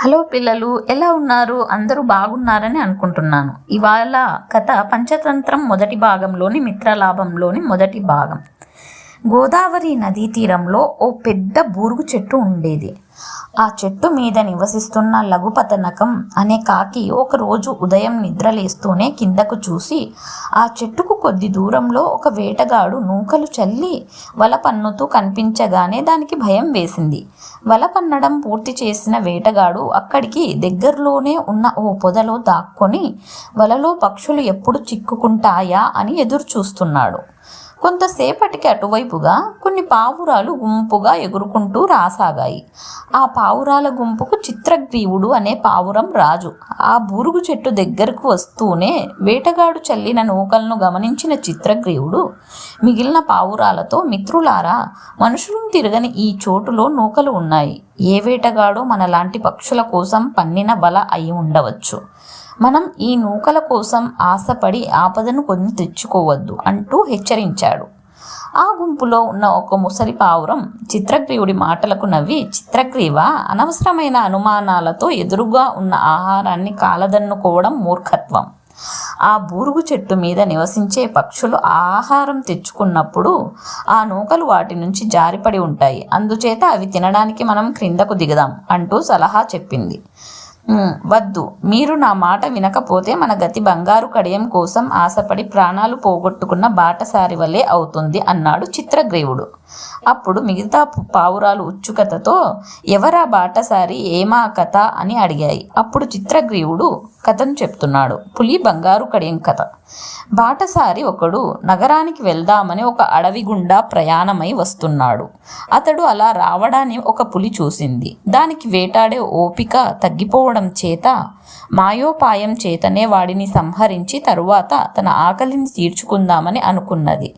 Hello పిల్లలు, ఎలా ఉన్నారు? అందరూ బాగున్నారని అనుకుంటున్నాను. ఇవాళ కథ పంచతంత్రం మొదటి భాగంలోని మిత్రలాభంలోని మొదటి భాగం. గోదావరి నదీ తీరంలో ఓ పెద్ద బూరుగు చెట్టు ఉండేది. ఆ చెట్టు మీద నివసిస్తున్న లఘుపతనకం అనే కాకి ఒకరోజు ఉదయం నిద్రలేస్తూనే కిందకు చూసి ఆ చెట్టుకు కొద్ది దూరంలో ఒక వేటగాడు నూకలు చల్లి వల పన్నుతూ కనిపించగానే దానికి భయం వేసింది. వల పన్నడం పూర్తి చేసిన వేటగాడు అక్కడికి దగ్గరలోనే ఉన్న ఓ పొదలో దాక్కొని వలలో పక్షులు ఎప్పుడు చిక్కుకుంటాయా అని ఎదురు చూస్తున్నాడు. కొంతసేపటికి అటువైపుగా కొన్ని పావురాలు గుంపుగా ఎగురుకుంటూ రాసాగాయి. ఆ పావురాల గుంపుకు చిత్రగ్రీవుడు అనే పావురం రాజు. ఆ బూరుగు చెట్టు దగ్గరకు వస్తూనే వేటగాడు చల్లిన నూకలను గమనించిన చిత్రగ్రీవుడు మిగిలిన పావురాలతో, మిత్రులారా, మనుషులను తిరగని ఈ చోటులో నూకలు ఉన్నాయి. ఏ వేటగాడో మనలాంటి పక్షుల కోసం పన్నిన వల అయి ఉండవచ్చు. మనం ఈ నూకల కోసం ఆశపడి ఆపదను కొని తెచ్చుకోవద్దు అంటూ హెచ్చరించాడు. ఆ గుంపులో ఉన్న ఒక ముసలి పావురం చిత్రగ్రీవుడి మాటలకు నవ్వి, చిత్రగ్రీవ, అనవసరమైన అనుమానాలతో ఎదురుగా ఉన్న ఆహారాన్ని కాలదన్నుకోవడం మూర్ఖత్వం. ఆ బూరుగు చెట్టు మీద నివసించే పక్షులు ఆహారం తెచ్చుకున్నప్పుడు ఆ నూకలు వాటి నుంచి జారిపడి ఉంటాయి. అందుచేత అవి తినడానికి మనం క్రిందకు దిగదాం అంటూ సలహా చెప్పింది. వద్దు, మీరు నా మాట వినకపోతే మన గతి బంగారు కడియం కోసం ఆశపడి ప్రాణాలు పోగొట్టుకున్న బాటసారి వలె అవుతుంది అన్నాడు చిత్రగ్రీవుడు. అప్పుడు మిగతా పావురాలు ఉత్సుకతతో ఎవరా బాటసారి, ఏమా కథ అని అడిగాయి. అప్పుడు చిత్రగ్రీవుడు కథను చెప్తున్నాడు. పులి బంగారు కడియం కథ. బాటసారి ఒకడు నగరానికి వెళ్దామని ఒక అడవి గుండా ప్రయాణమై వస్తున్నాడు. అతడు అలా రావడాన్ని ఒక పులి చూసింది. దానికి వేటాడే ఓపిక తగ్గిపోవడం చేత మాయోపాయం చేతనే వాడిని సంహరించి తరువాత తన ఆకలిని తీర్చుకుందామని అనుకున్నది.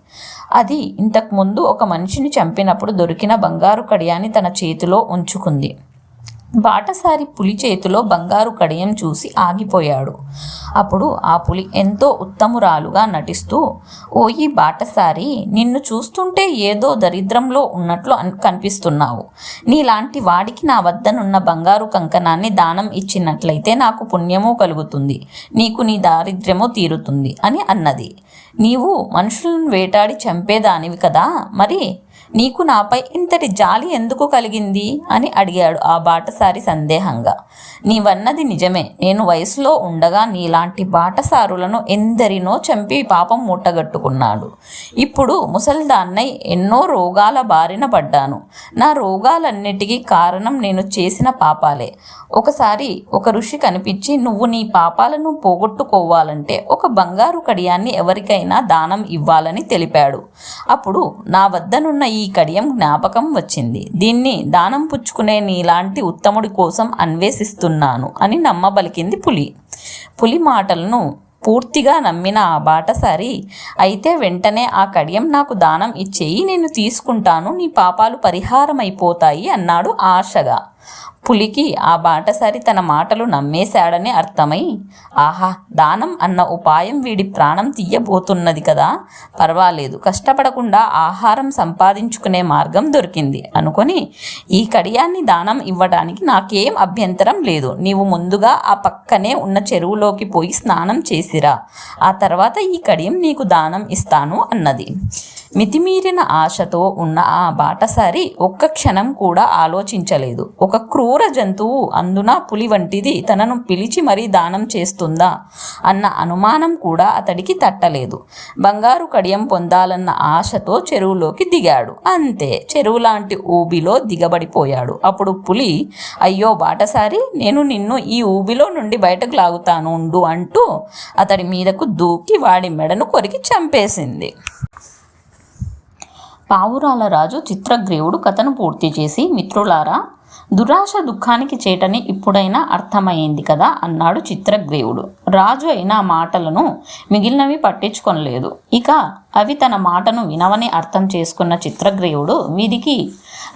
అది ఇంతకుముందు ఒక మనిషిని చంపినప్పుడు దొరికిన బంగారు కడియాన్ని తన చేతిలో ఉంచుకుంది. బాటసారి పులి చేతిలో బంగారు కడియం చూసి ఆగిపోయాడు. అప్పుడు ఆ పులి ఎంతో ఉత్తమురాలుగా నటిస్తూ, ఓయి బాటసారి, నిన్ను చూస్తుంటే ఏదో దరిద్రంలో ఉన్నట్లు కనిపిస్తున్నావు. నీలాంటి వాడికి నా వద్దనున్న బంగారు కంకణాన్ని దానం ఇచ్చినట్లయితే నాకు పుణ్యము కలుగుతుంది, నీకు నీ దారిద్ర్యము తీరుతుంది అని అన్నది. నీవు మనుషులను వేటాడి చంపేదానివి కదా, మరి నీకు నాపై ఇంతటి జాలి ఎందుకు కలిగింది అని అడిగాడు ఆ బాటసారి సందేహంగా. నీవన్నది నిజమే. నేను వయసులో ఉండగా నీలాంటి బాటసారులను ఎందరినో చంపి పాపం మూటగట్టుకున్నాడు. ఇప్పుడు ముసల్దాన్నై ఎన్నో రోగాల బారిన పడ్డాను. నా రోగాలన్నిటికీ కారణం నేను చేసిన పాపాలే. ఒకసారి ఒక ఋషి కనిపించి, నువ్వు నీ పాపాలను పోగొట్టుకోవాలంటే ఒక బంగారు కడియాన్ని ఎవరికైనా దానం ఇవ్వాలని తెలిపాడు. అప్పుడు నా వద్దనున్న ఈ కడియం జ్ఞాపకం వచ్చింది. దీన్ని దానం పుచ్చుకునే నీలాంటి ఉత్తముడి కోసం అన్వేషిస్తున్నాను అని నమ్మబలికింది పులి. పులి మాటలను పూర్తిగా నమ్మిన ఆ బాటసారి, అయితే వెంటనే ఆ కడియం నాకు దానం ఇచ్చేయి, నేను తీసుకుంటాను, నీ పాపాలు పరిహారమైపోతాయి అన్నాడు ఆశగా. పులికి ఆ బాటసారి తన మాటలు నమ్మేశాడని అర్థమై, ఆహా, దానం అన్న ఉపాయం వీడి ప్రాణం తీయబోతున్నది కదా, పర్వాలేదు, కష్టపడకుండా ఆహారం సంపాదించుకునే మార్గం దొరికింది అనుకొని ఈ కడియాన్ని దానం ఇవ్వడానికి నాకేం అభ్యంతరం లేదు. నీవు ముందుగా ఆ పక్కనే ఉన్న చెరువులోకి పోయి స్నానం చేసిరా, ఆ తర్వాత ఈ కడియం నీకు దానం ఇస్తాను అన్నది. మితిమీరిన ఆశతో ఉన్న ఆ బాటసారి ఒక్క క్షణం కూడా ఆలోచించలేదు. ఒక క్రూర జంతువు, అందున పులి వంటిది, తనను పిలిచి మరీ దానం చేస్తుందా అన్న అనుమానం కూడా అతడికి తట్టలేదు. బంగారు కడియం పొందాలన్న ఆశతో చెరువులోకి దిగాడు. అంతే, చెరువు లాంటి ఊబిలో దిగబడిపోయాడు. అప్పుడు పులి, అయ్యో బాటసారి, నేను నిన్ను ఈ ఊబిలో నుండి బయటకు లాగుతాను ఉండు అంటూ అతడి మీదకు దూకి వాడి మెడను కొరికి చంపేసింది. పావురాల రాజు చిత్రగ్రీవుడు కథను పూర్తి చేసి, మిత్రులారా, దురాశ దుఃఖానికి చేటని ఇప్పుడైనా అర్థమైంది కదా అన్నాడు చిత్రగ్రీవుడు. రాజు అయిన మాటలను మిగిలినవి పట్టించుకొనలేదు. ఇక అవి తన మాటను వినవని అర్థం చేసుకున్న చిత్రగ్రీవుడు, వీరికి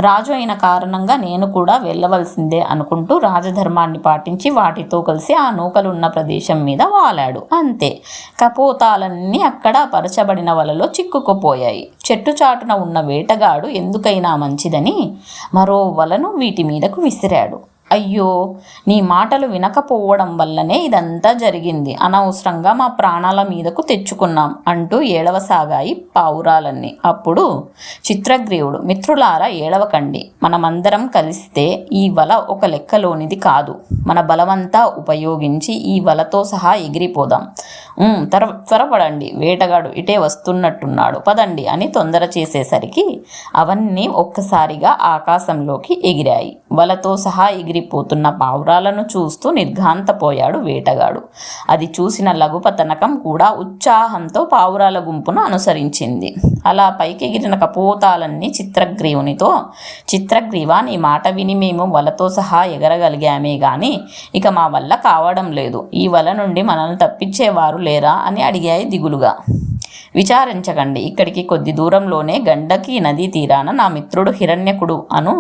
రాజు అయిన కారణంగా నేను కూడా వెళ్ళవలసిందే అనుకుంటూ రాజధర్మాన్ని పాటించి వాటితో కలిసి ఆ నూకలున్న ప్రదేశం మీద వాలాడు. అంతే, కపోతాలన్నీ అక్కడ పరచబడిన వలలో చిక్కుకుపోయాయి. చెట్టు చాటున ఉన్న వేటగాడు ఎందుకైనా మంచిదని మరో వలను వీటి మీదకు విసిరాడు. అయ్యో, నీ మాటలు వినకపోవడం వల్లనే ఇదంతా జరిగింది. అనవసరంగా మా ప్రాణాల మీదకు తెచ్చుకున్నాం అంటూ ఏడవసాగాయి పావురాలన్నీ. అప్పుడు చిత్రగ్రీవుడు, మిత్రులారా ఏడవకండి. మనమందరం కలిస్తే ఈ వల ఒక లెక్కలోనిది కాదు. మన బలమంతా ఉపయోగించి ఈ వలతో సహా ఎగిరిపోదాం. త్వరపడండి, వేటగాడు ఇటే వస్తున్నట్టున్నాడు, పదండి అని తొందర చేసేసరికి అవన్నీ ఒక్కసారిగా ఆకాశంలోకి ఎగిరాయి. వలతో సహా ఎగిరిపోతున్న పావురాలను చూస్తూ నిర్ఘాంతపోయాడు వేటగాడు. అది చూసిన లఘుపతనకం కూడా ఉత్సాహంతో పావురాల గుంపును అనుసరించింది. అలా పైకెగిరిన కపోతాలన్నీ చిత్రగ్రీవునితో, చిత్రగ్రీవా, నీ మాట విని మేము వలతో సహా ఎగరగలిగామే గాని ఇక మా వల్ల కావడం లేదు. ఈ వల నుండి మనల్ని తప్పించేవారు లేరా అని అడిగాయి దిగులుగా. విచారించకండి, ఇక్కడికి కొద్ది దూరంలోనే గండకీ నదీ తీరాన నా మిత్రుడు హిరణ్యకుడు అను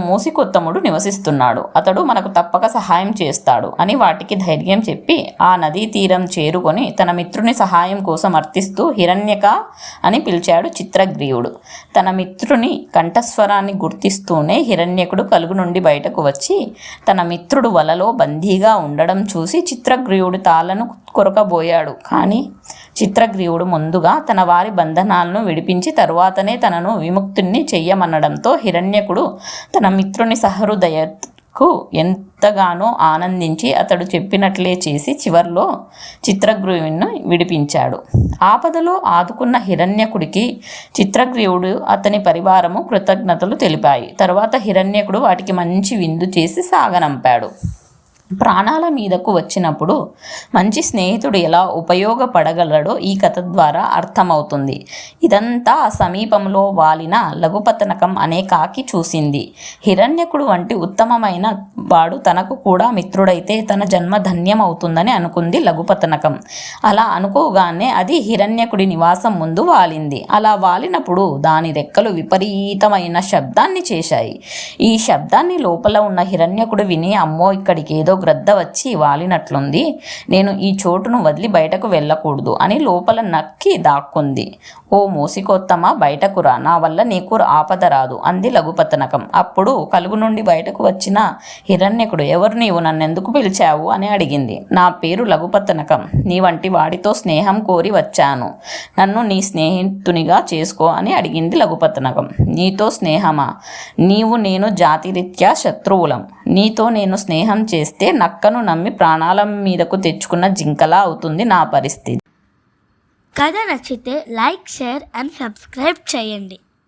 మూసికొత్తముడు నివసిస్తున్నాడు. అతడు మనకు తప్పక సహాయం చేస్తాడు అని వాటికి ధైర్యం చెప్పి ఆ నదీ తీరం చేరుకొని తన మిత్రుని సహాయం కోసం అర్థిస్తూ హిరణ్యక అని పిలిచాడు చిత్రగ్రీవుడు. తన మిత్రుని కంఠస్వరాన్ని గుర్తిస్తూనే హిరణ్యకుడు కలుగు నుండి బయటకు వచ్చి తన మిత్రుడు వలలో బందీగా ఉండడం చూసి చిత్రగ్రీవుడి తాళను కొరకబోయాడు. కానీ చిత్రగ్రీవుడు ముందుగా తన వారి బంధనాలను విడిపించి తరువాతనే తనను విముక్తుణ్ణి చెయ్యమనడంతో హిరణ్యకుడు తన మిత్రుని సహృదయకు ఎంతగానో ఆనందించి అతడు చెప్పినట్లే చేసి చివర్లో చిత్రగ్రీవుని విడిపించాడు. ఆపదలో ఆదుకున్న హిరణ్యకుడికి చిత్రగ్రీవుడు అతని పరివారము కృతజ్ఞతలు తెలిపాయి. తరువాత హిరణ్యకుడు వాటికి మంచి విందు చేసి సాగనంపాడు. ప్రాణాల మీదకు వచ్చినప్పుడు మంచి స్నేహితుడు ఎలా ఉపయోగపడగలడో ఈ కథ ద్వారా అర్థమవుతుంది. ఇదంతా సమీపంలో వాలిన లఘుపతనకం అనే కాకి చూసింది. హిరణ్యకుడు వంటి ఉత్తమమైన వాడు తనకు కూడా మిత్రుడైతే తన జన్మ ధన్యమవుతుందని అనుకుంది లఘుపతనకం. అలా అనుకోగానే అది హిరణ్యకుడి నివాసం ముందు వాలింది. అలా వాలినప్పుడు దాని రెక్కలు విపరీతమైన శబ్దాన్ని చేశాయి. ఈ శబ్దాన్ని లోపల ఉన్న హిరణ్యకుడు విని, అమ్మో, ఇక్కడికి ఏదో గ్రద్ద వచ్చి వాలినట్లుంది, నేను ఈ చోటును వదిలి బయటకు వెళ్ళకూడదు అని లోపల నక్కి దాక్కుంది. ఓ మూసికొత్తమ, బయటకు రా, నా వల్ల నీకు ఆపద రాదు అంది లఘుపతనకం. అప్పుడు కలుగు నుండి బయటకు వచ్చిన హిరణ్యకుడు, ఎవరు నీవు, నన్నెందుకు పిలిచావు అని అడిగింది. నా పేరు లఘుపతనకం, నీ వంటి వాడితో స్నేహం కోరి వచ్చాను, నన్ను నీ స్నేహితునిగా చేసుకో అని అడిగింది లఘుపతనకం. నీతో స్నేహమా? నీవు నేను జాతిరీత్యా శత్రువులం. నీతో నేను స్నేహం చేస్తే నక్కను నమ్మి ప్రాణాల మీదకు తెచ్చుకున్న జింకలా అవుతుంది నా పరిస్థితి. కథ నచ్చితే లైక్, షేర్ అండ్ సబ్స్క్రైబ్ చేయండి.